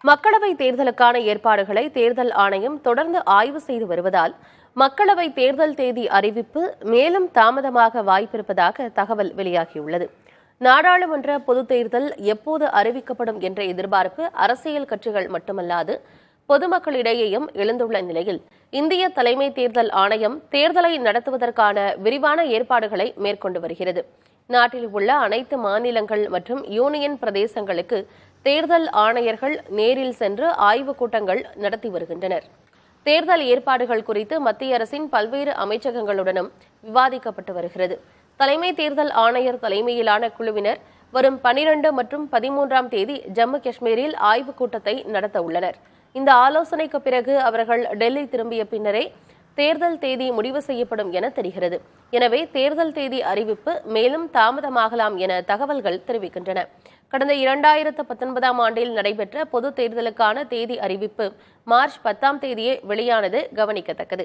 மக்களவைத் தேர்தலுக்கான ஏற்பாடுகளை தேர்தல் ஆணையம் தொடர்ந்து ஆய்வு செய்து வருவதால் மக்களவைத் தேர்தல் தேதி அறிவிப்பு மேலும் தாமதமாக வாய்ப்பிருப்பதாக தகவல் வெளியாகியுள்ளது. நாடாளுமன்ற பொதுத் தேர்தல் எப்போது அறிவிக்கப்படும் என்ற எதிர்பார்ப்பு அரசியல் கட்சிகள் மட்டுமல்லாது பொதுமக்களிடையேயும் எழுந்துள்ள நிலையில் இந்திய தலைமை தேர்தல் ஆணையம் தேர்தலை நடத்துவதற்கான விரிவான ஏற்பாடுகளை மேற்கொண்டு வருகிறது. நாட்டில் உள்ள அனைத்து மாநிலங்கள் மற்றும் யூனியன் பிரதேசங்களுக்கு தேர்தல் ஆணையர்கள் நேரில் சென்று ஆய்வுக் கூட்டங்கள் நடத்தி வருகின்றனர். தேர்தல் ஏற்பாடுகள் குறித்து மத்திய அரசின் பல்வேறு அமைச்சகங்களுடனும் விவாதிக்கப்பட்டு வருகிறது. தலைமை தேர்தல் ஆணையர் தலைமையிலான குழுவினர் வரும் 12 மற்றும் 13ஆம் தேதி ஜம்மு காஷ்மீரில் ஆய்வுக் கூட்டத்தை நடத்த உள்ளனர். இந்த ஆலோசனைக்கு பிறகு அவர்கள் டெல்லி திரும்பிய பின்னரே தேர்தல் தேதி முடிவு செய்யப்படும் என தெரிகிறது. எனவே தேர்தல் தேதி அறிவிப்பு மேலும் தாமதமாகலாம் என தகவல்கள் தெரிவிக்கின்றன. கடந்த 2019ஆம் ஆண்டில் நடைபெற்ற பொதுத் தேர்தலுக்கான தேதி அறிவிப்பு மார்ச் 10ஆம் தேதியே வெளியானது கவனிக்கத்தக்கது.